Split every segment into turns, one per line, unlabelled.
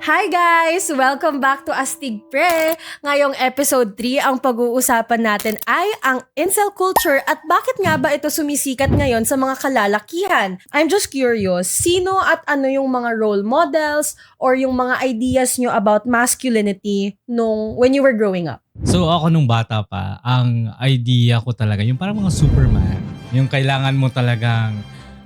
Hi guys! Welcome back to Astig Pre! Ngayong episode 3, ang pag-uusapan natin ay ang incel culture at bakit nga ba ito sumisikat ngayon sa mga kalalakihan. I'm just curious, sino at ano yung mga role models or yung mga ideas nyo about masculinity when you were growing up?
So ako nung bata pa, ang idea ko talaga, yung parang mga Superman. Yung kailangan mo talagang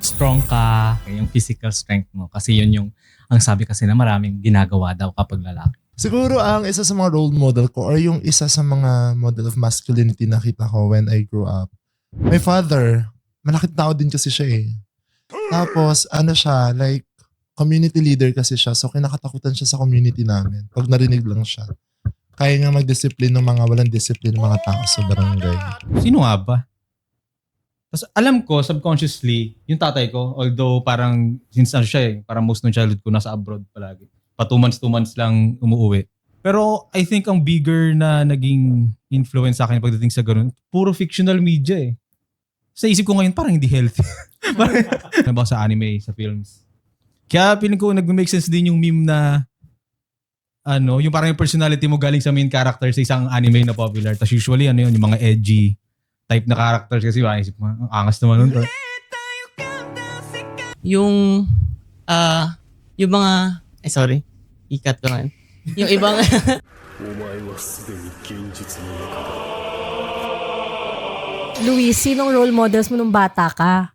strong ka, yung physical strength mo. Kasi yun yung, ang sabi kasi na maraming ginagawa daw kapag lalaki.
Siguro ang isa sa mga role model ko or yung isa sa mga model of masculinity na nakita ko when I grew up. My father, malakit tao din kasi siya eh. Tapos siya, like community leader kasi siya. So kinakatakutan siya sa community namin. Pag narinig lang siya. Kaya nga mag-discipline ng mga walang discipline ng mga tao sa barangay.
Sino nga ba? Tapos alam ko, subconsciously, yung tatay ko, although parang, since siya eh, parang most ng childhood ko nasa abroad palagi. Pa 2 months lang umuwi. Pero I think ang bigger na naging influence sa akin pagdating sa ganun, puro fictional media eh. Sa isip ko ngayon, parang hindi healthy. Parang sa anime, sa films. Kaya piling ko nag-make sense din yung meme na yung parang yung personality mo galing sa main character sa isang anime na popular. Tapos usually, yung mga edgy type na characters kasi maisip mo, ang angas naman nun.
Yung mga, sorry, ikat ko ngayon. Yung ibang,
Luis, sinong role models mo nung bata ka?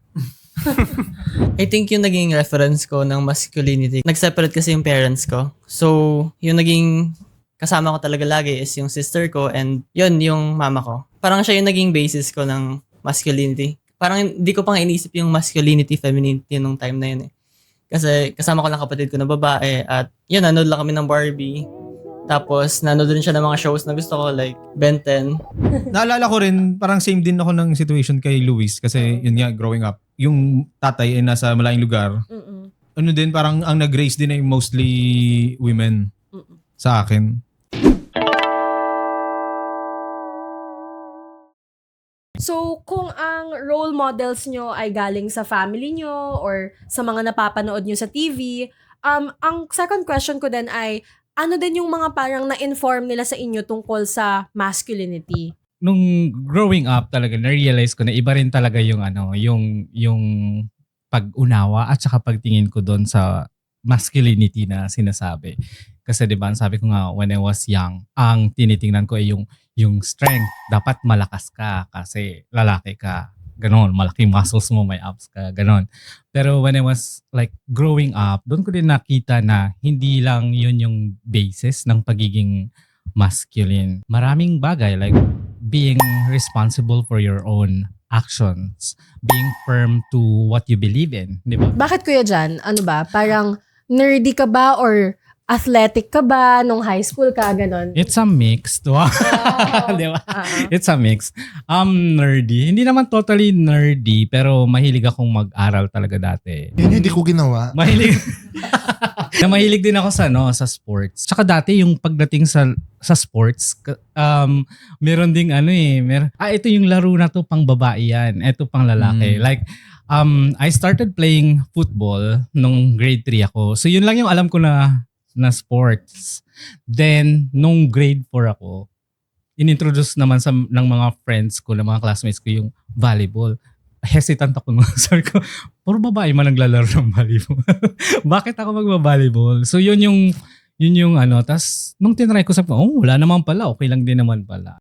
I think yung naging reference ko ng masculinity, nag-separate kasi yung parents ko. So, yung naging kasama ko talaga lagi is yung sister ko and yun, yung mama ko. Parang siya yung naging basis ko ng masculinity. Parang hindi ko pang inisip yung masculinity, femininity nung time na yun eh. Kasi kasama ko lang kapatid ko na babae at yun, nanood lang kami ng Barbie. Tapos nanood din siya ng mga shows na gusto ko like Ben 10.
Naalala ko rin, parang same din ako ng situation kay Luis kasi yun nga, growing up, yung tatay ay nasa malayong lugar.
Mm-mm.
Ano din, parang ang nag-raise din ay mostly women sa akin.
So, kung ang role models nyo ay galing sa family nyo or sa mga napapanood nyo sa TV, ang second question ko din ay, ano din yung mga parang na-inform nila sa inyo tungkol sa masculinity?
Nung growing up talaga, na-realize ko na iba rin talaga yung yung pag-unawa at saka pagtingin ko doon sa masculinity na sinasabi. Kasi 'di ba, sabi ko nga when I was young, ang tinitingnan ko ay yung strength. Dapat malakas ka kasi lalaki ka. Ganon, malaking muscles mo, may abs ka, ganon. Pero when I was like growing up, doon ko din nakita na hindi lang yun yung basis ng pagiging masculine. Maraming bagay like being responsible for your own actions, being firm to what you believe in, di ba?
Bakit kuya Jan? Ano ba? Parang nerdy ka ba or athletic ka ba nung high school ka? Ganon.
It's a mix. Wow. Di ba? It's a mix. Nerdy. Hindi naman totally nerdy, pero mahilig akong mag-aral talaga dati.
Yun hindi ko ginawa.
Mahilig din ako sa sports. Tsaka dati yung pagdating sa sports, meron ding ito yung laro na to pang babae yan. Ito pang lalaki. Like, I started playing football nung grade 3 ako. So yun lang yung alam ko na sports. Then, nung grade 4 ako, inintroduce naman ng mga friends ko, ng mga classmates ko yung volleyball. Hesitant ako nung sabi ko, puro babae man naglalaro ng volleyball. Bakit ako magba-volleyball? So yun yung tas nung tinry ko sabi ko, wala naman pala, okay lang din naman pala.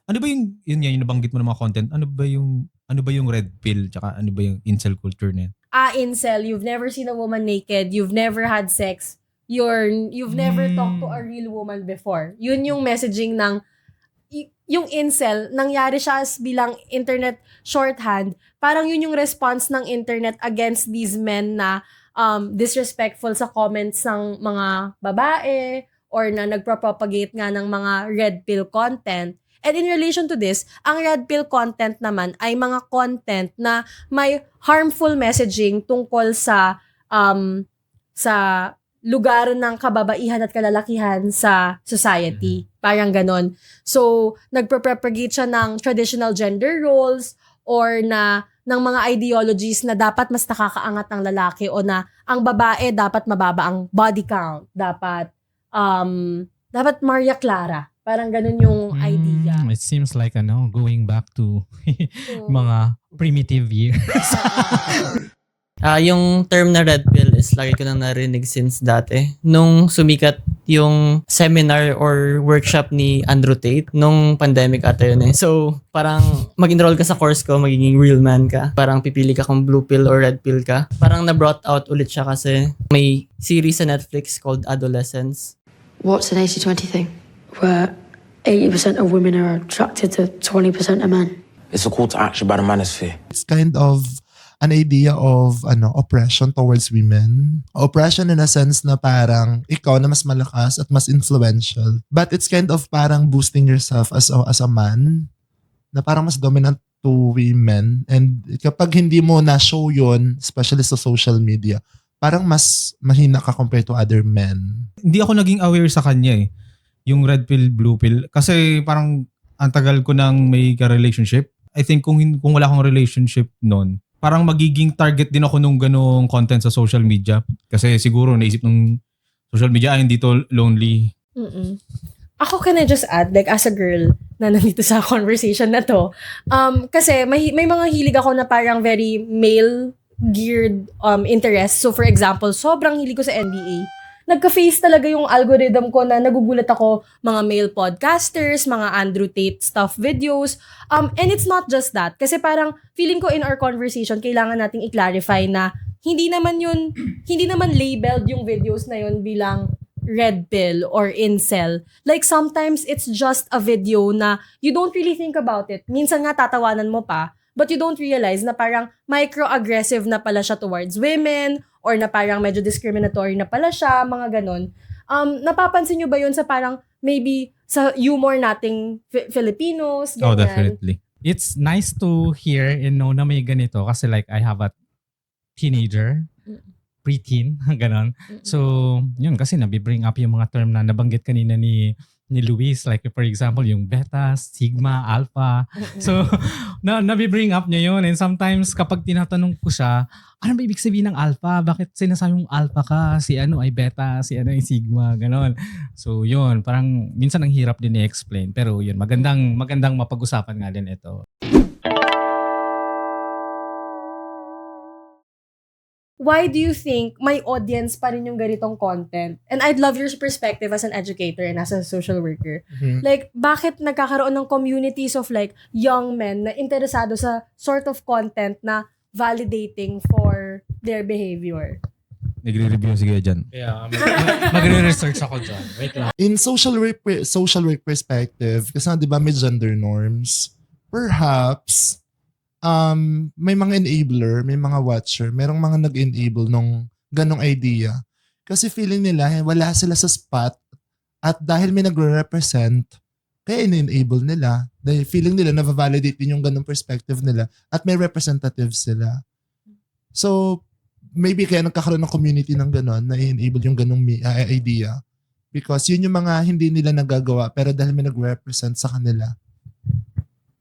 Ano ba yung nabanggit mo ng mga content? Ano ba yung red pill tsaka ano ba yung incel culture na yun?
Incel, you've never seen a woman naked, you've never had sex, you've never talked to a real woman before. Yun yung messaging ng yung incel, nangyari siya as bilang internet shorthand. Parang yun yung response ng internet against these men na disrespectful sa comments ng mga babae or na nagpropagate nga ng mga red pill content. And in relation to this, ang red pill content naman ay mga content na may harmful messaging tungkol sa lugar ng kababaihan at kalalakihan sa society. Parang ganon. So, nagpropagate siya ng traditional gender roles or na ng mga ideologies na dapat mas nakakaangat ng lalaki o na ang babae dapat mababa ang body count, dapat Maria Clara. Parang ganun yung idea.
It seems like going back to
So,
mga primitive years.
Yung term na red pill is lagi ko nang narinig since dati. Nung sumikat yung seminar or workshop ni Andrew Tate, nung pandemic ata yun eh. So, parang mag-enroll ka sa course ko, magiging real man ka. Parang pipili ka kung blue pill or red pill ka. Parang na-brought out ulit siya kasi may series sa Netflix called Adolescence.
What's an 80-20 thing? Where 80% of women are attracted to 20% of men.
It's a call to action by the manosphere.
It's kind of an idea of oppression towards women. Oppression in a sense na parang ikaw na mas malakas at mas influential. But it's kind of parang boosting yourself as a man na parang mas dominant to women. And kapag hindi mo na-show yun, especially sa social media, parang mas mahina ka compared to other men.
Hindi ako naging aware sa kanya eh. Yung red pill, blue pill. Kasi parang ang tagal ko nang may ka-relationship. I think kung wala akong relationship noon, parang magiging target din ako nung ganong content sa social media. Kasi siguro naisip nung social media, hindi to lonely.
Ako, can I just add, like as a girl na nandito sa conversation na to, kasi may mga hilig ako na parang very male-geared interest. So for example, sobrang hilig ko sa NBA. Nagka-face talaga yung algorithm ko na nagugulat ako, mga male podcasters, mga Andrew Tate stuff videos. And it's not just that. Kasi parang feeling ko in our conversation, kailangan nating i-clarify na hindi naman labeled yung videos na yun bilang red pill or incel. Like sometimes it's just a video na you don't really think about it. Minsan nga tatawanan mo pa, but you don't realize na parang microaggressive na pala siya towards women or na parang medyo discriminatory na pala siya, mga ganon. Napapansin nyo ba yun sa parang maybe sa humor nating Filipinos? Ganyan?
Oh, definitely. It's nice to hear and know na may ganito kasi like I have a teenager, preteen, ganon. So, yun kasi nabibring up yung mga term na nabanggit kanina ni Luis, like for example, yung beta, sigma, alpha. So, nabibring up niya yun. And sometimes kapag tinatanong ko siya, ano ba ibig sabihin ng alpha? Bakit sinasabi mong alpha ka? Si ano ay beta, si ano ay sigma, ganon. So, yun, parang minsan ang hirap din i-explain. Pero yun, magandang mapag-usapan nga din ito.
Why do you think may audience pa rin yung ganitong content? And I'd love your perspective as an educator and as a social worker. Like, bakit nagkakaroon ng communities of like young men na interesado sa sort of content na validating for their behavior?
Nagre-review sige dyan.
Yeah, magre-research ako dyan. Wait lang.
In social work perspective, kasi di ba may gender norms, perhaps may mga enabler, may mga watcher, merong mga nag-enable nung ganong idea. Kasi feeling nila, wala sila sa spot at dahil may nagre-represent, kaya in-enable nila. Dahil feeling nila, na-validate din yung ganong perspective nila at may representatives sila. So, maybe kaya nagkakaroon ng community ng ganon, na i-enable yung ganong idea. Because yun yung mga hindi nila nagagawa, pero dahil may nag-represent sa kanila,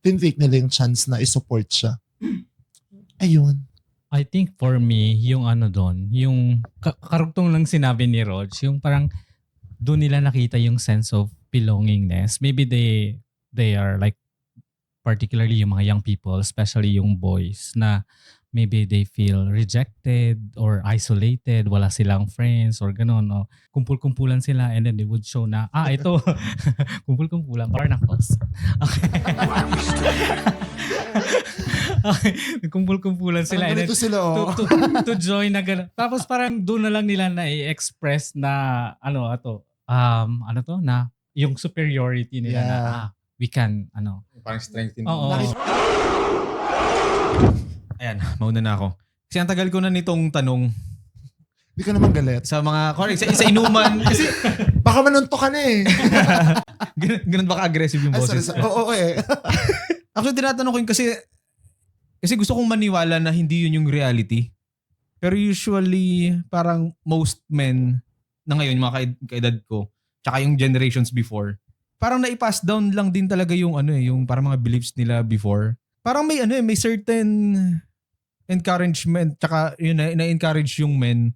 tinitake nila yung chance na i-support siya. Ayun.
I think for me, yung doon, yung karugtong lang sinabi ni Rog, yung parang doon nila nakita yung sense of belongingness. Maybe they are like, particularly yung mga young people, especially yung boys, na maybe they feel rejected or isolated, wala silang friends or gano'n. No? Kumpul-kumpulan sila and then they would show na, ito, kumpul-kumpulan, Barnacles. Okay. Okay. Kumpul-kumpulan sila.
Parang ganito sila,
to join na gano'n. Tapos parang doon na lang nila na i-express na, na yung superiority nila na, we can,
Parang strengthen.
Oo.
Ayan, mauna na ako. Kasi ang tagal ko na nitong tanong
Hindi ka naman galit.
sa mga, correct, sa inuman. Kasi,
Baka manunto ka na eh.
ganun baka aggressive yung boses.
Oo, eh.
Actually, tinatanong ko yun kasi gusto kong maniwala na hindi yun yung reality. Pero usually, parang most men na ngayon, mga kaedad ko, tsaka yung generations before, parang naipass down lang din talaga yung yung parang mga beliefs nila before. Parang may certain encouragement, tsaka yun na-encourage yung men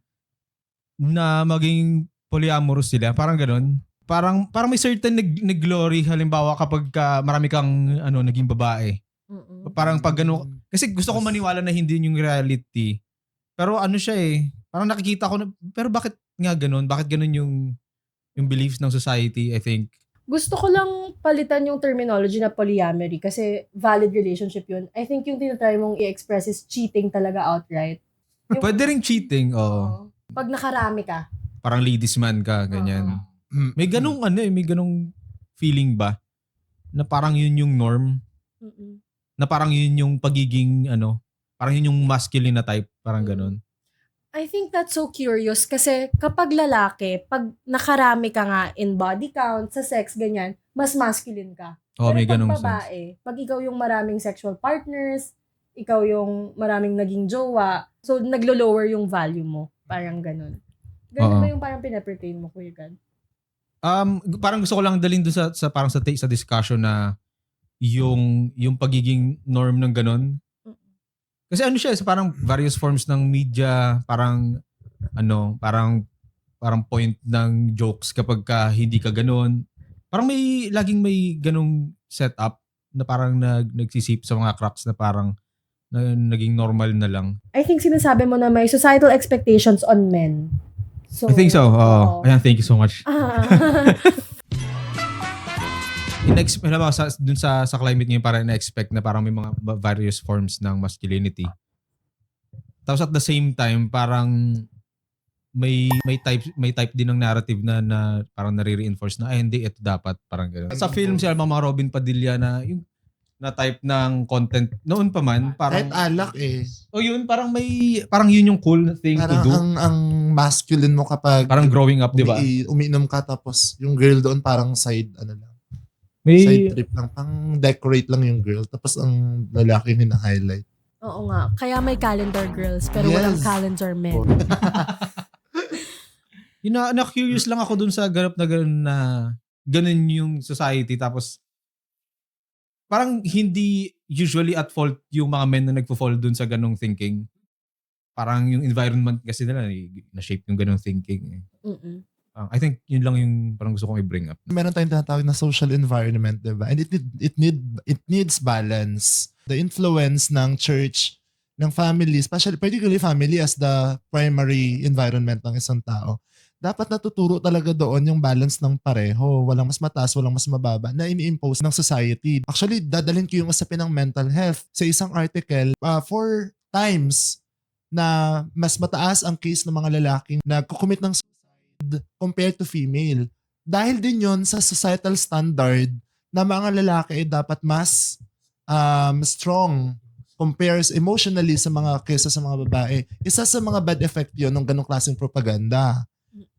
na maging polyamorous sila. Parang ganun. Parang may certain glory halimbawa kapag marami kang naging babae.
Mm-mm.
Parang pag gano'n, kasi gusto ko maniwala na hindi yun yung reality. Pero siya parang nakikita ko na, pero bakit nga ganun? Bakit ganun yung beliefs ng society, I think.
Gusto ko lang palitan yung terminology na polyamory kasi valid relationship yun. I think yung tinatry mong i-express is cheating talaga outright.
Pwede ring cheating,
Oo. Pag nakarami ka.
Parang ladies man ka, ganyan. May ganung may ganung feeling ba? Na parang yun yung norm?
Mm-mm.
Na parang yun yung pagiging parang yun yung masculine na type, parang ganun.
I think that's so curious kasi kapag lalaki, pag nakarami ka nga in body count, sa sex, ganyan, mas masculine ka.
Oh,
Pero
may
pag
ganung
babae, pag ikaw yung maraming sexual partners, ikaw yung maraming naging jowa, so naglo-lower yung value mo. Parang ganun. Ganun
Oo.
ba yung parang pinapertain mo, Kuya Gad?
Parang gusto ko lang dalhin doon sa parang sa discussion na yung pagiging norm ng ganun. Kasi siya, sa parang various forms ng media, parang parang point ng jokes kapag hindi ka ganun. Parang laging may ganung setup na parang nagsisip sa mga cracks na parang naging normal na lang.
I think sinasabi mo na may societal expectations on men. So,
I think so.
oo.
Ayan, thank you so much.
Ah.
Dun sa climate ngayon, parang na-expect na parang may mga various forms ng masculinity. Tapos at the same time, parang may type din ng narrative na parang nare-reinforce na hindi, ito dapat, parang gano'n. Sa film siya, mga Robin Padilla na yung na type ng content noon pa man, parang
Kahit alak
yun, parang yun yung cool thing to do.
Parang ang masculine mo kapag
Parang growing up, di ba?
umiinom ka tapos yung girl doon parang side lang.
May
Side trip lang. Pang decorate lang yung girl. Tapos ang lalaki yung hina-highlight.
Oo nga. Kaya may calendar girls, pero
Yes.
walang calendar men.
na-curious lang ako dun sa ganap na ganun yung society, tapos parang hindi usually at fault yung mga men na nagfo-fall dun sa ganung thinking. Parang yung environment kasi nila na-shape yung ganung thinking.
Mm-mm.
I think yun lang yung parang gusto kong i-bring up.
Meron tayong tinatawag na social environment, diba? And it needs balance. The influence ng church, ng family, particularly family as the primary environment ng isang tao. Dapat natuturo talaga doon yung balance ng pareho. Walang mas mataas, walang mas mababa na ini-impose ng society. Actually, dadalhin ko yung usapin ng mental health. Sa isang article, 4 times na mas mataas ang case ng mga lalaking nagkukumit ng compared to female. Dahil din yon sa societal standard na mga lalaki ay dapat mas strong compares emotionally sa mga kesa sa mga babae. Isa sa mga bad effect yon ng ganong klaseng propaganda.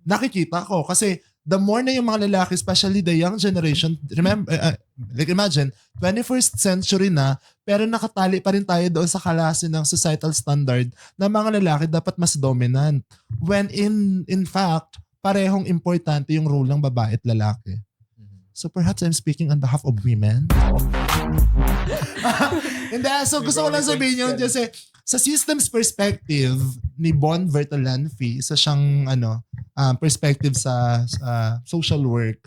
Nakikita ko kasi the more na yung mga lalaki, especially the young generation, remember, imagine, 21st century na, pero nakatali pa rin tayo doon sa kalasin ng societal standard na mga lalaki dapat mas dominant. When in fact, parehong importante yung role ng babae at lalaki. So perhaps I'm speaking on behalf of women. Hindi, so gusto ko lang sabihin yun kasi sa systems perspective ni Bon Bertalanffy, isa siyang perspective sa social work,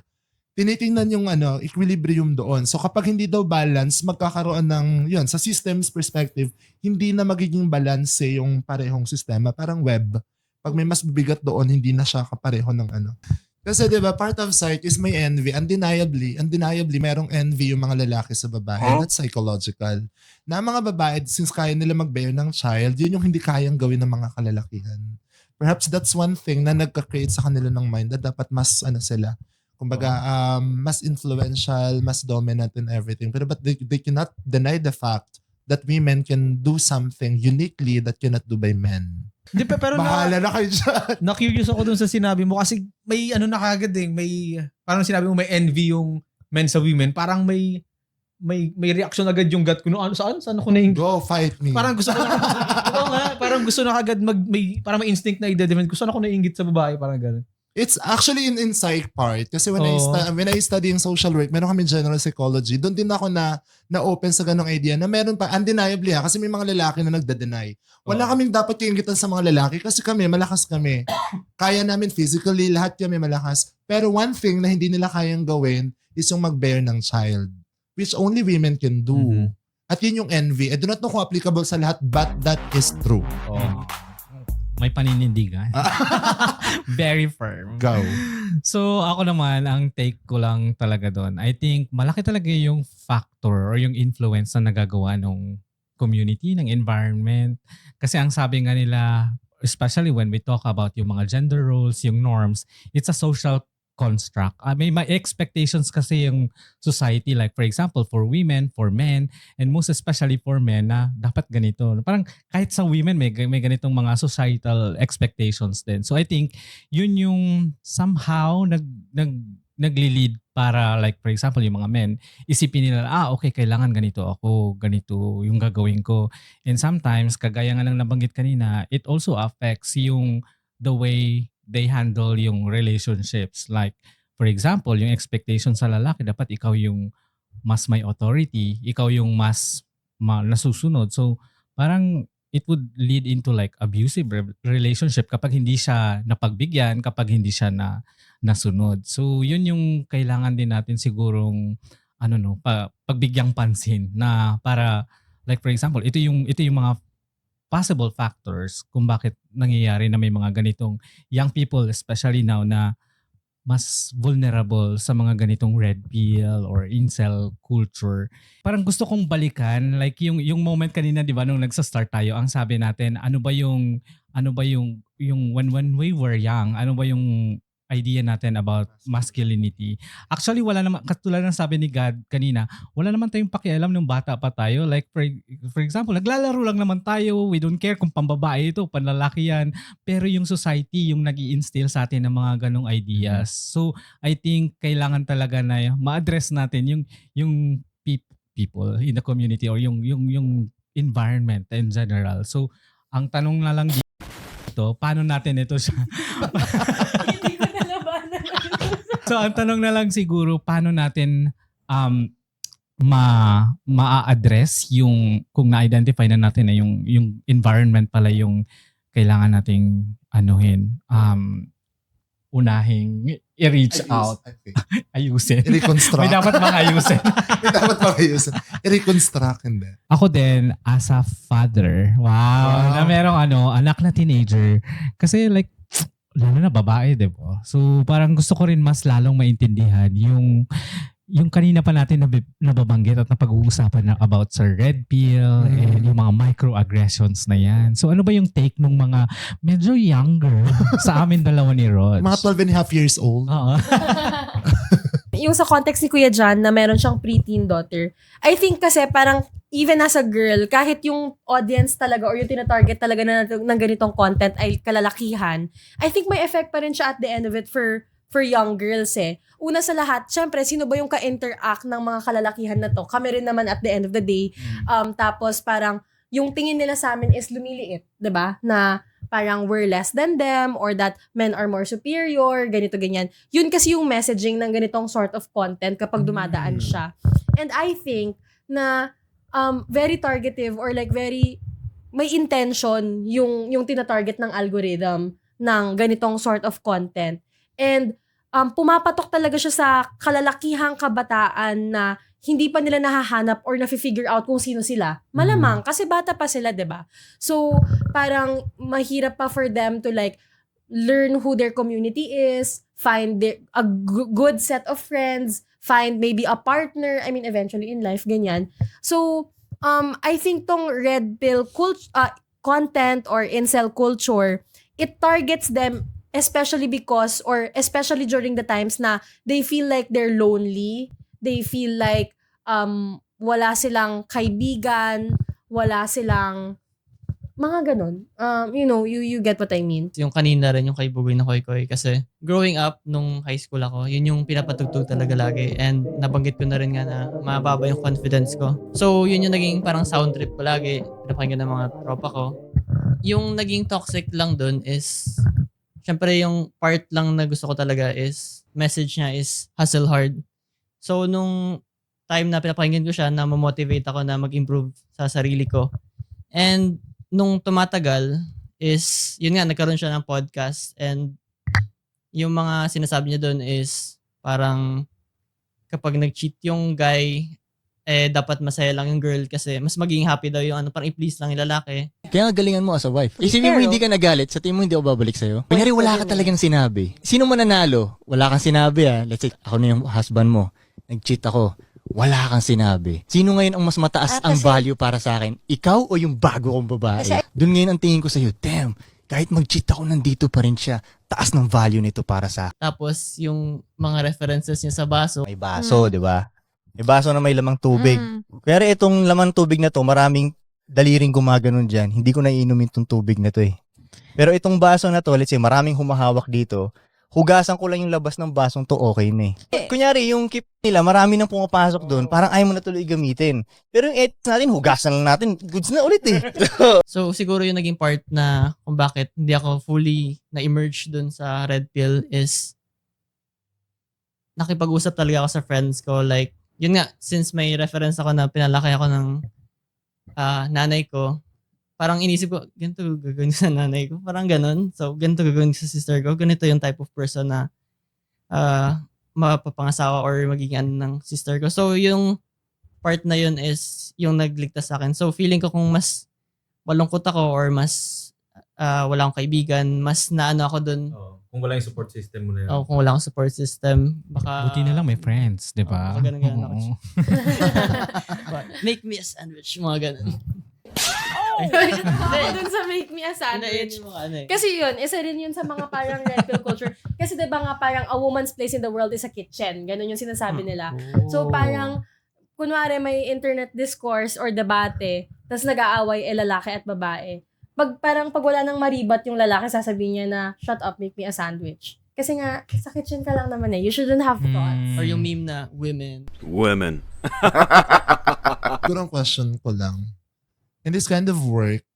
tinitingnan yung equilibrium doon. So kapag hindi daw balance, magkakaroon ng, yun, sa systems perspective, hindi na magiging balance yung parehong sistema. Parang web. Pag may mas bibigat doon, hindi na siya kapareho ng Kasi 'di ba, part of psych is may envy. Undeniably merong envy yung mga lalaki sa babae. That's psychological. Na mga babae, since kaya nila mag-bear ng child, yun yung hindi kayang gawin ng mga kalalakihan. Perhaps that's one thing na nagka-create sa kanila ng mind na dapat mas sila. Kumbaga, mas influential, mas dominant in everything. But they cannot deny the fact that women can do something uniquely that cannot do by men.
Hindi, pero
Bahala na kayo dyan.
na-curious ako dun sa sinabi mo kasi may na kagad may parang sinabi mo may envy yung men sa women, parang may reaction agad yung gut ko saan ako na
Go, fight me.
parang gusto ko parang gusto na kagad parang may instinct na i-defend, gusto na ako nainggit sa babae, parang gano'n.
It's actually in psych part. Kasi when,
Oo.
when I study in social work, meron kami general psychology. Doon din ako na-open sa ganong idea na meron pa, undeniably kasi may mga lalaki na nagda-deny. Wala kaming dapat kaingitan sa mga lalaki kasi kami, malakas kami. Kaya namin physically, lahat kami malakas. Pero one thing na hindi nila kayang gawin is yung mag-bear ng child. Which only women can do.
Mhm.
At yun yung envy. I do not know kung applicable sa lahat, but that is true.
Oh. May paninindigan. Very firm.
Go.
So ako naman, ang take ko lang talaga doon, I think malaki talaga yung factor or yung influence na nagagawa ng community, ng environment. Kasi ang sabi nga nila, especially when we talk about yung mga gender roles, yung norms, it's a social construct. May expectations kasi yung society, like for example, for women, for men, and most especially for men na dapat ganito. Parang kahit sa women may ganitong mga societal expectations din. So I think yun yung somehow nagli-lead para, like for example, yung mga men, isipin nila, okay, kailangan ganito ako, ganito yung gagawin ko. And sometimes, kagaya nga lang nabanggit kanina, it also affects yung the way they handle yung relationships. Like, for example, yung expectation sa lalaki, dapat ikaw yung mas may authority, ikaw yung mas nasusunod. So, parang it would lead into like abusive relationship kapag hindi siya napagbigyan, kapag hindi siya nasunod. So, yun yung kailangan din natin sigurong pagbigyang pansin na para, like for example, ito yung mga possible factors kung bakit nangyayari na may mga ganitong young people, especially now, na mas vulnerable sa mga ganitong red pill or incel culture. Parang gusto kong balikan, like yung moment kanina, di ba, nung nagsa-start tayo, ang sabi natin, ano ba yung when we were young, ano ba yung idea natin about masculinity. Actually, wala naman, katulad ng sabi ni God kanina, wala naman tayong pakialam nung bata pa tayo. Like, for example, naglalaro lang naman tayo. We don't care kung pambabae ito, panlalaki yan. Pero yung society, yung nag-i-instill sa atin ng mga ganong ideas. So, I think kailangan talaga na ma-address natin yung people in the community or yung environment in general. So, ang tanong na lang dito, paano natin ito siya?
Hindi ko nalabanan.
So, ang tanong na lang siguro, paano natin ma-address yung, kung na-identify na natin na yung environment pala yung kailangan nating unahing i-reach out. Ayusin.
I-reconstruct.
May dapat bang ayusin?
May dapat bang ayusin? I-reconstruct, hindi.
Ako din, as a father, wow. Na merong anak na teenager. Kasi like, lalo na babae, diba? So parang gusto ko rin mas lalong maintindihan yung kanina pa natin nababanggit at napag-uusapan na about sa red pill and yung mga microaggressions na yan. So ano ba yung take ng mga medyo younger sa amin dalawa ni Rod?
Mga 12 and a half years old.
Oo.
Yung sa context ni Kuya John na meron siyang preteen daughter, I think kasi parang even as a girl, kahit yung audience talaga or yung tinatarget talaga ng ganitong content ay kalalakihan, I think may effect pa rin siya at the end of it for young girls eh. Una sa lahat, syempre, sino ba yung ka-interact ng mga kalalakihan na to? Kami rin naman at the end of the day. Tapos parang yung tingin nila sa amin is lumiliit, 'di ba? Na parang we're less than them or that men are more superior, ganito, ganyan. Yun kasi yung messaging ng ganitong sort of content kapag dumadaan siya. And I think na very targetive or like very may intention yung tinatarget ng algorithm ng ganitong sort of content. And pumapatok talaga siya sa kalalakihang kabataan na hindi pa nila nahahanap or nafi-figure out kung sino sila. Malamang, kasi bata pa sila, 'di ba? So, parang mahirap pa for them to like learn who their community is, find a good set of friends, find maybe a partner, I mean, eventually in life, ganyan. So, I think tong red pill content or incel culture, it targets them especially because or especially during the times na they feel like they're lonely, they feel like wala silang kaibigan, wala silang mga ganun. You get what I mean.
Yung kanina rin, yung kay Bugoy na Koy Koy. Kasi growing up, nung high school ako, yun yung pinapatugtog talaga lagi. And nabanggit ko na rin nga na mababa yung confidence ko. So, yun yung naging parang sound trip ko lagi. Pinapakinggan ng mga tropa ko. Yung naging toxic lang dun is syempre yung part lang na gusto ko talaga is, message niya is hustle hard. So, nung time na pinapakinggan ko siya, na mamotivate ako na mag-improve sa sarili ko. And nung tumatagal is, yun nga, nagkaroon siya ng podcast and yung mga sinasabi niya doon is parang kapag nag-cheat yung guy, dapat masaya lang yung girl kasi mas magiging happy daw yung parang i-please lang yung lalaki.
Kaya nga galingan mo as a wife. Isipin mo
Pero-
hindi ka nagalit, sa tingin mo hindi ako babalik sa'yo. Kunyari wala ka talagang sinabi. Sino mananalo? Wala kang sinabi Let's say, ako na yung husband mo. Nag-cheat ako. Wala kang sinabi. Sino ngayon ang mas mataas ang value para sa akin? Ikaw o yung bago kong babae? Doon ngayon ang tingin ko sa'yo, damn, kahit mag-cheat ako, nandito pa rin siya. Taas ng value nito para sa akin.
Tapos yung mga references niya sa baso,
May baso, di ba? May baso na may lamang tubig. Kaya itong lamang tubig na to, maraming daliring gumaganon dyan. Hindi ko naiinumin itong tubig na to Pero itong baso na to, let's say, maraming humahawak dito. Hugasan ko lang yung labas ng basong to, okay na Kunyari, yung keep nila, marami nang pumapasok doon, parang ayaw mo na tuloy gamitin. Pero yung edits natin, hugasan lang natin, goods na ulit
so siguro yung naging part na kung bakit hindi ako fully na-emerge dun sa red pill is nakipag-usap talaga ako sa friends ko. Like, yun nga, since may reference ako na pinalaki ako ng nanay ko, parang inisip ko, ganito gagawin ko sa nanay ko. Parang ganun. So, ganito gagawin ko sa sister ko. Ganito yung type of person na mapapangasawa or magiging ano ng sister ko. So, yung part na yun is yung nagligtas sa akin. So, feeling ko kung mas malungkot ako or mas wala akong kaibigan, mas naano ako dun.
Kung wala yung support system mo na yun.
Kung wala akong support system, baka...
Buti na lang may friends, di ba?
baka ganun ako.
Oo.
Make me a sandwich, mga ganun.
Ako dun sa make me a sandwich.
Yung mga ano
Kasi yun, isa rin yun sa mga parang red pill culture. Kasi diba nga parang a woman's place in the world is a kitchen. Ganun yung sinasabi nila. So parang, kunwari may internet discourse or debate, tapos nag-aaway lalaki at babae. Pag wala nang maribat yung lalaki, sasabihin niya na, shut up, make me a sandwich. Kasi nga, sa kitchen ka lang naman You shouldn't have thoughts.
Or yung meme na women.
Siguro ang question ko lang, in this kind of work,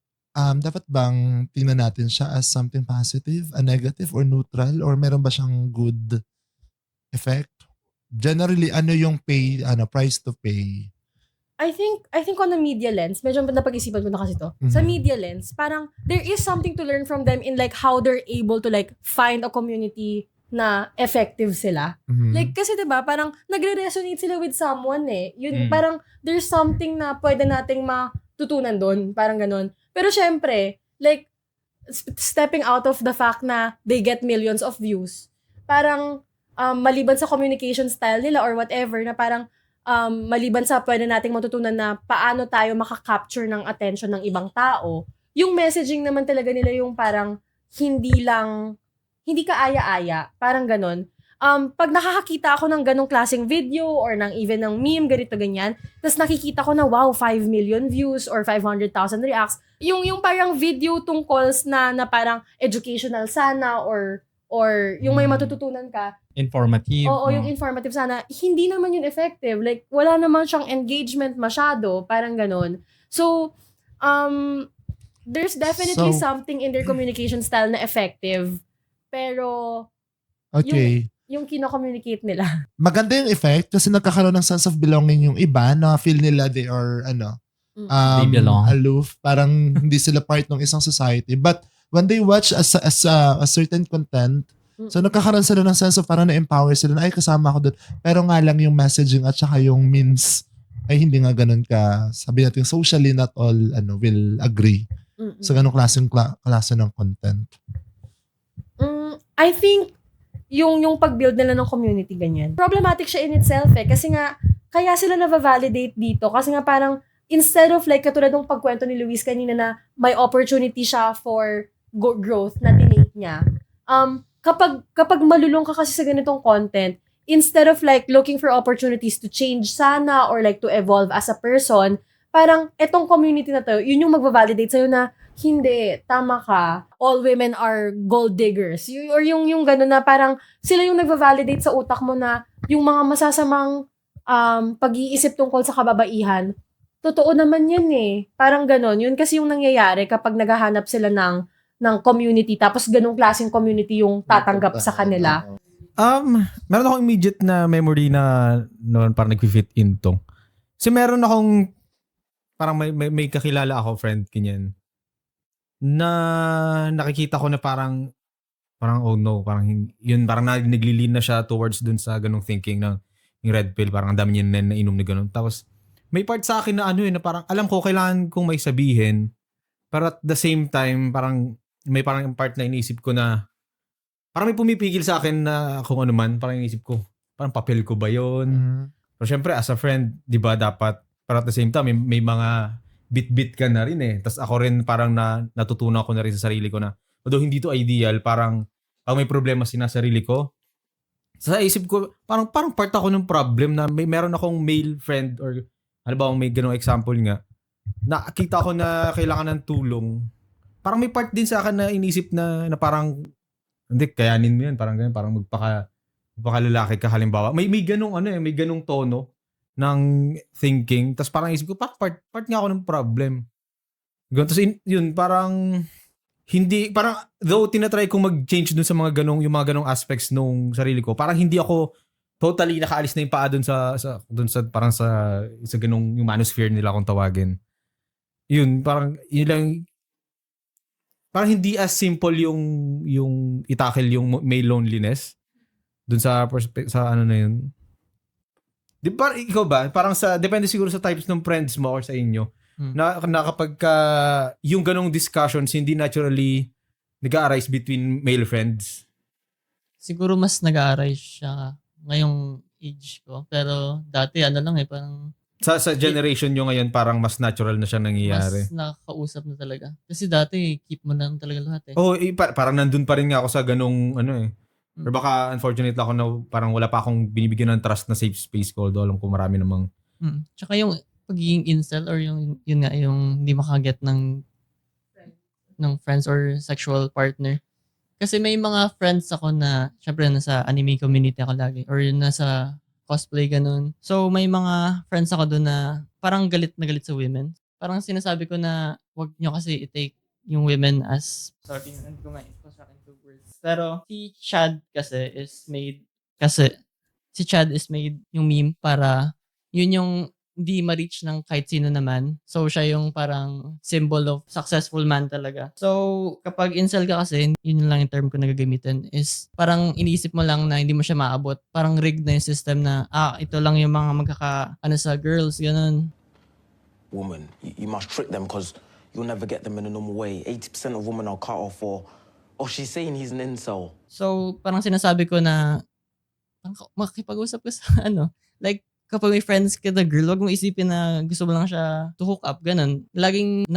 dapat bang tingnan natin siya as something positive, a negative, or neutral? Or meron ba siyang good effect? Generally, ano yung price to pay?
I think on the media lens, medyo napag-isipan ko na kasi to. Sa media lens, parang there is something to learn from them in like how they're able to like find a community na effective sila. Like kasi 'di ba, parang nagre-resonate sila with someone Yun parang there's something na pwede nating matutunan doon, parang ganun. Pero syempre, like stepping out of the fact na they get millions of views. Parang maliban sa communication style nila or whatever na parang maliban sa pwede nating matutunan na paano tayo makaka-capture ng attention ng ibang tao, yung messaging naman talaga nila yung parang hindi ka aya-aya, parang ganon. Pag nakakakita ako ng ganong klaseng video or ng even ng meme, ganito ganyan, tapos nakikita ko na wow, 5 million views or 500,000 reacts, yung parang video tungkol na parang educational sana or yung may matututunan ka.
Informative.
Oo, yung informative sana. Hindi naman yun effective. Like, wala naman siyang engagement masyado. Parang ganon. So, there's definitely something in their communication style na effective. Pero,
Okay.
yung kino-communicate nila.
Maganda yung effect kasi nagkakaroon ng sense of belonging yung iba na feel nila they are
They belong.
aloof. Parang hindi sila part ng isang society. But when they watch a certain content, so nagkakaroon sila ng sense of parang na-empower sila na ay kasama ako doon. Pero nga lang yung messaging at saka yung means ay hindi nga ganun ka. Sabi natin socially not all will agree sa ganung klase ng content.
I think yung pag-build nila ng community ganyan. Problematic siya in itself kasi nga kaya sila na-validate dito kasi nga parang instead of like katulad ng pagkwento ni Luis kanina na may opportunity siya for growth na tinake niya. Kapag malulong ka kasi sa ganitong content, instead of like looking for opportunities to change sana or like to evolve as a person, parang etong community na to, yun yung magva-validate sa'yo na hindi, tama ka. All women are gold diggers. Or yung gano'n na parang sila yung nagva-validate sa utak mo na yung mga masasamang pag-iisip tungkol sa kababaihan, totoo naman yan Parang gano'n. Yun kasi yung nangyayari kapag naghahanap sila ng ng community tapos ganung klaseng community yung tatanggap sa kanila.
Meron akong immediate na memory na noon parang nag-fit in to. Kasi meron akong parang may kakilala ako, friend, ganyan, na nakikita ko na parang oh no, parang yun, parang naglilin na siya towards dun sa ganung thinking ng yung red pill, parang ang dami niya na inom na ganun. Tapos may part sa akin na na parang alam ko kailangan kong may sabihin, pero at the same time parang may parang part na iniisip ko na parang may pumipigil sa akin na kung ano man, parang iniisip ko, parang papel ko ba yun? Pero syempre, as a friend, di ba dapat, pero at the same time, may mga bit-bit ka na rin eh. Tapos ako rin parang natutunan ko na rin sa sarili ko na, although hindi to ideal, parang pag may problema sarili ko, sa isip ko, parang part ako ng problem na meron akong male friend or ano ba, may ganong example nga, nakita ko na kailangan ng tulong. Parang may part din sa akin na inisip na parang hindi, kayanin mo yan. Parang ganyan. Parang magpakalalaki ka halimbawa. May ganung may ganung tono ng thinking. Tapos parang isip ko, part nga ako ng problem. Tapos yun, parang hindi, parang though tinatry kong mag-change dun sa mga ganung, yung mga ganung aspects nung sarili ko, parang hindi ako totally nakaalis na yung paa dun sa parang sa ganung yung manosphere nila kung tawagin. Yun, parang yun lang. Parang hindi as simple yung itakil yung may loneliness dun sa ano na yun. Di ba ikaw ba parang depende siguro sa types ng friends mo or sa inyo na kapag yung ganong discussions hindi naturally nag-arise between male friends.
Siguro mas nag-aarise siya ngayong age ko. Pero dati lang parang
Sa generation nyo ngayon, parang mas natural na siya nangyayari.
mas nakakausap na talaga. Kasi dati, keep mo na talaga lahat eh.
Oo, parang nandun pa rin nga ako sa ganung Or baka unfortunate ako na parang wala pa akong binibigyan ng trust na safe space ko. Although alam ko marami namang...
Tsaka yung pagiging incel or yun nga, yung hindi makaget ng friends or sexual partner. Kasi may mga friends ako na, syempre nasa anime community ako lagi. Or yun nasa cosplay, ganun. So, may mga friends ako doon na parang galit na galit sa women. Parang sinasabi ko na wag nyo kasi i-take yung women as... Sorry, hindi ko ma-construct into words. Pero si Chad kasi is made yung meme para yun yung hindi ma-reach ng kahit sino naman. So, siya yung parang symbol of successful man talaga. So, kapag incel ka kasi, yun lang yung term ko na gagamitin, is parang iniisip mo lang na hindi mo siya maabot. Parang rigged na yung system na, ito lang yung mga sa girls, ganun.
Woman, you must trick them because you'll never get them in a normal way. 80% of women are cut off or she's saying he's an incel.
So, parang sinasabi ko na, makikipag-usap ka sa like, kapag may friends ka na girl, wag mo isipin na gusto mo lang siya to hook up, ganun. Laging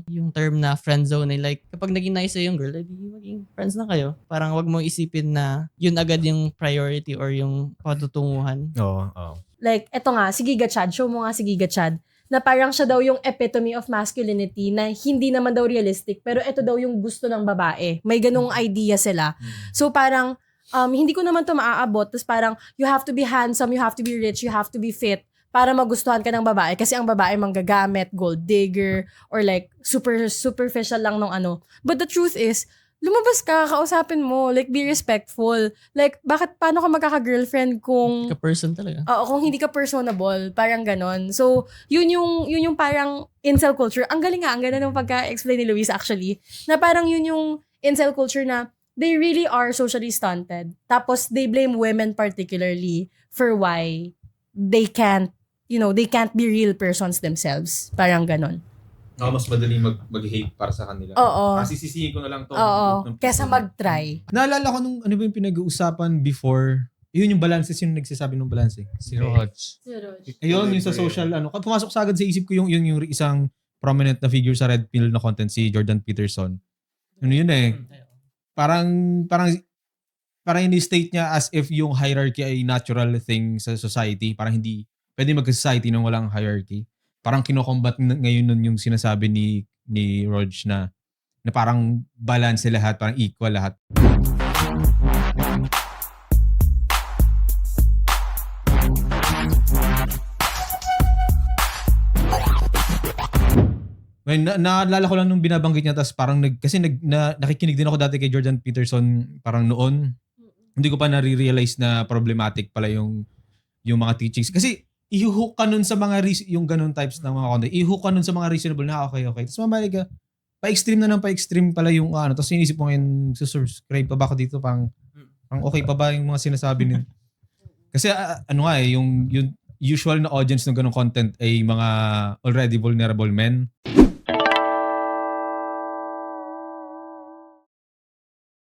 yung term na friend zone eh. Like, kapag naging nice yung girl, edi maging friends na kayo. Parang wag mo isipin na yun agad yung priority or yung patutunguhan.
Oo.
Like, eto nga, si Giga Chad, show mo nga si Giga Chad, na parang siya daw yung epitome of masculinity na hindi naman daw realistic, pero ito daw yung gusto ng babae. May ganung idea sila. So parang, hindi ko naman to maaabot. Tapos parang, you have to be handsome, you have to be rich, you have to be fit para magustuhan ka ng babae. Kasi ang babae manggagamit, gold digger, or like, superficial lang nung But the truth is, lumabas ka, kausapin mo, like, be respectful. Like, paano ka magkaka-girlfriend kung...
Ka-person talaga.
Oo, kung hindi ka personable, parang ganon. So, yun yung parang incel culture. Ang galing nga, ang ganda ng pagka-explain ni Luis actually, na parang yun yung incel culture na they really are socially stunted. Tapos, they blame women particularly for why they can't be real persons themselves. Parang ganon.
Mas madali mag-hate para sa kanila.
Oo.
Kasi sisihin ko na lang to.
Oo. Kesa mag-try.
Naalala ko nung ano ba yung pinag-uusapan before, yun yung balances, yung nagsasabi ng balance.
Si Roj.
Ayun, yung sa social, pumasok sa agad sa isip ko yung isang prominent na figure sa Red Pill na content, si Jordan Peterson. Ano yun eh. Parang ini-state niya as if yung hierarchy ay natural thing sa society. Parang hindi pwede mag-society nang walang hierarchy. Parang kino-combat ngayon nun yung sinasabi ni Rog na parang balance lahat, parang equal lahat. Naalala ko lang nung binabanggit niya, tapos parang nakikinig din ako dati kay Jordan Peterson parang noon. Hindi ko pa nare-realize na problematic pala yung mga teachings. Kasi i-hook ka nun sa mga yung ganun types ng mga content. I-hook ka nun sa mga reasonable na okay. Tapos mamali ka, pa-extreme na ng pa-extreme pala yung ano. Tapos inisip mo ngayon, subscribe pa ba ako dito? Pang okay pa ba yung mga sinasabi nila? Kasi ano nga yung usual na audience ng ganung content ay mga already vulnerable men.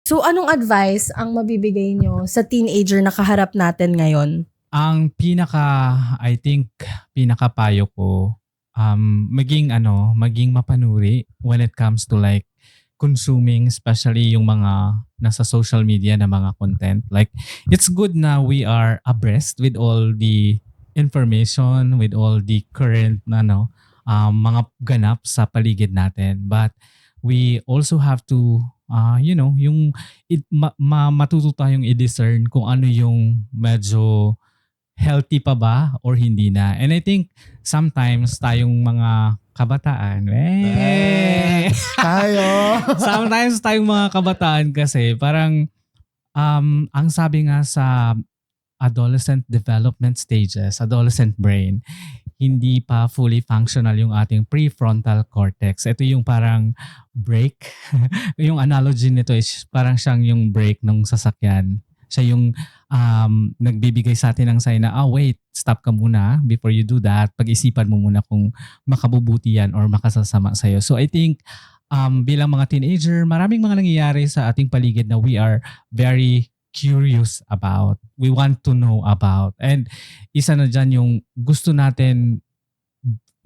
So, anong advice ang mabibigay nyo sa teenager na kaharap natin ngayon?
Ang I think, pinakapayo ko, maging mapanuri when it comes to like consuming, especially yung mga nasa social media na mga content. Like, it's good na we are abreast with all the information, with all the current mga ganap sa paligid natin. But we also have to matuto tayong i-discern kung ano yung medyo healthy pa ba or hindi na. And I think sometimes tayong mga kabataan,
Tayo!
sometimes tayong mga kabataan kasi parang ang sabi nga sa adolescent development stages, adolescent brain, hindi pa fully functional yung ating prefrontal cortex. Ito yung parang brake. Yung analogy nito is parang siyang yung brake ng sasakyan. Siya yung nagbibigay sa atin ng sign na, wait, stop ka muna before you do that. Pag-isipan mo muna kung makabubuti yan or makasasama sa'yo. So I think bilang mga teenager, maraming mga nangyayari sa ating paligid na we are very curious about. We want to know about. And isa na dyan yung gusto natin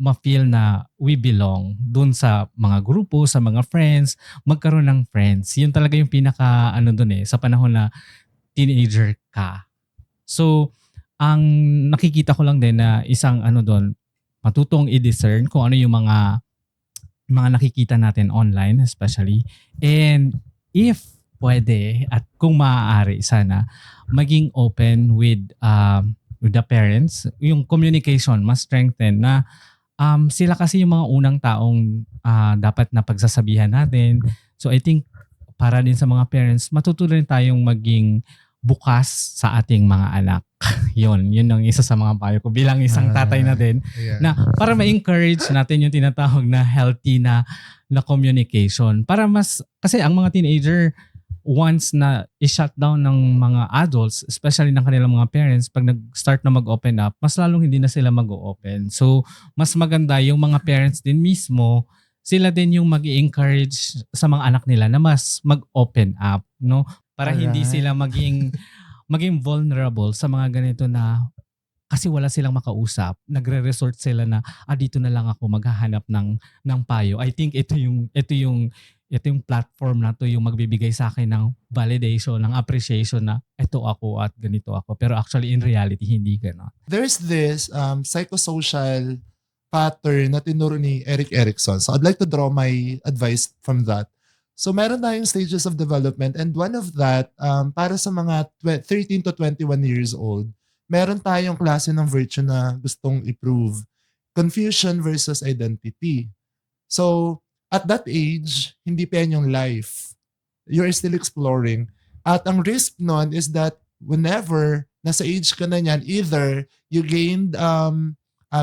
ma-feel na we belong dun sa mga grupo, sa mga friends, magkaroon ng friends. Yun talaga yung pinaka dun sa panahon na teenager ka. So, ang nakikita ko lang din na isang dun, matutong i-discern kung ano yung mga nakikita natin online especially. And if pwede at kung maaari sana maging open with the parents, yung communication mas strengthen na sila kasi yung mga unang taong dapat na pagsasabihan natin. So I think para din sa mga parents, matutunan tayong maging bukas sa ating mga anak. Yun ang isa sa mga payo ko bilang isang tatay na din, na para ma-encourage natin yung tinatawag na healthy na communication. Para kasi ang mga teenager, once na i-shut down ng mga adults, especially ng kanilang mga parents, pag nag-start na mag-open up, mas lalong hindi na sila mag-open. So, mas maganda yung mga parents din mismo, sila din yung mag-i-encourage sa mga anak nila na mas mag-open up, no? Para hindi sila maging vulnerable sa mga ganito na kasi wala silang makausap, nagre-resort sila na dito na lang ako maghahanap ng payo. I think ito yung platform na to yung magbibigay sa akin ng validation, ng appreciation na ito ako at ganito ako. Pero actually in reality hindi gano'n.
There's this psychosocial pattern na tinuro ni Erik Erikson. So I'd like to draw my advice from that. So meron tayong stages of development, and one of that, para sa mga 13 to 21 years old, meron tayong klase ng virtue na gustong i-prove. Confusion versus identity. So at that age, hindi pa yan yung life. You're still exploring. At ang risk nun is that whenever nasa age ka na yan, either you gained,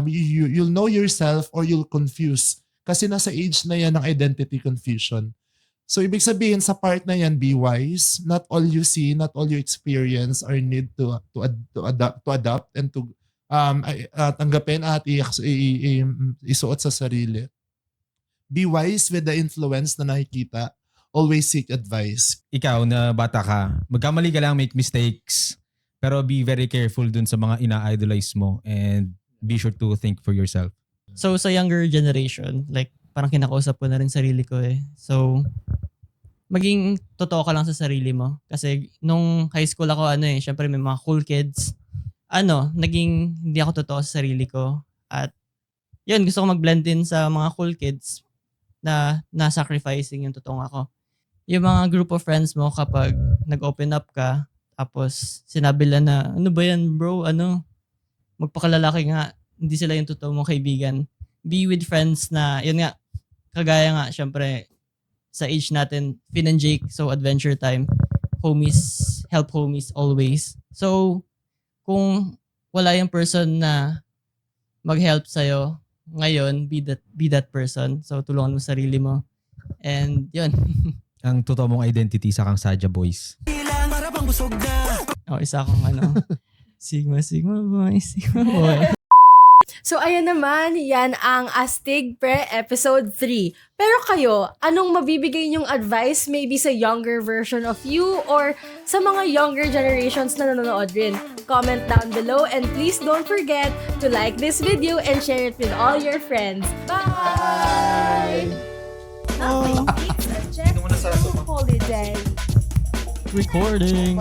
you'll know yourself or you'll confuse. Kasi nasa age na yan ng identity confusion. So ibig sabihin sa part na yan, be wise. Not all you see, not all you experience are need to adapt and to tanggapin at isuot sa sarili. Be wise with the influence na nakikita. Always seek advice.
Ikaw na bata ka, magkamali ka lang, make mistakes, pero be very careful dun sa mga ina-idolize mo and be sure to think for yourself.
So sa younger generation, like parang kinakausap ko na rin sarili ko eh. So maging totoo ka lang sa sarili mo. Kasi nung high school ako, syempre may mga cool kids. Naging hindi ako totoo sa sarili ko. At yun, gusto ko mag-blend in sa mga cool kids na na-sacrificing yung totoong ako. Yung mga group of friends mo kapag nag-open up ka, tapos sinabi lang na, ano ba yan bro, magpakalalaki nga, hindi sila yung totoo mong kaibigan. Be with friends na, yun nga, kagaya nga, syempre, sa age natin, Finn and Jake, so adventure time. Homies, help homies always. So, kung wala yung person na mag-help sa'yo, ngayon, be that person. So, tulungan mo sarili mo. And, yun.
Ang totoo mong identity sa Kang Sadya Boys.
Isa akong Sigma boy, Sigma boy.
So, ayan naman, yan ang Astig Pre Episode 3. Pero kayo, anong mabibigay niyong advice maybe sa younger version of you or sa mga younger generations na nanonood rin? Comment down below and please don't forget to like this video and share it with all your friends. Bye! Check holiday.
Recording.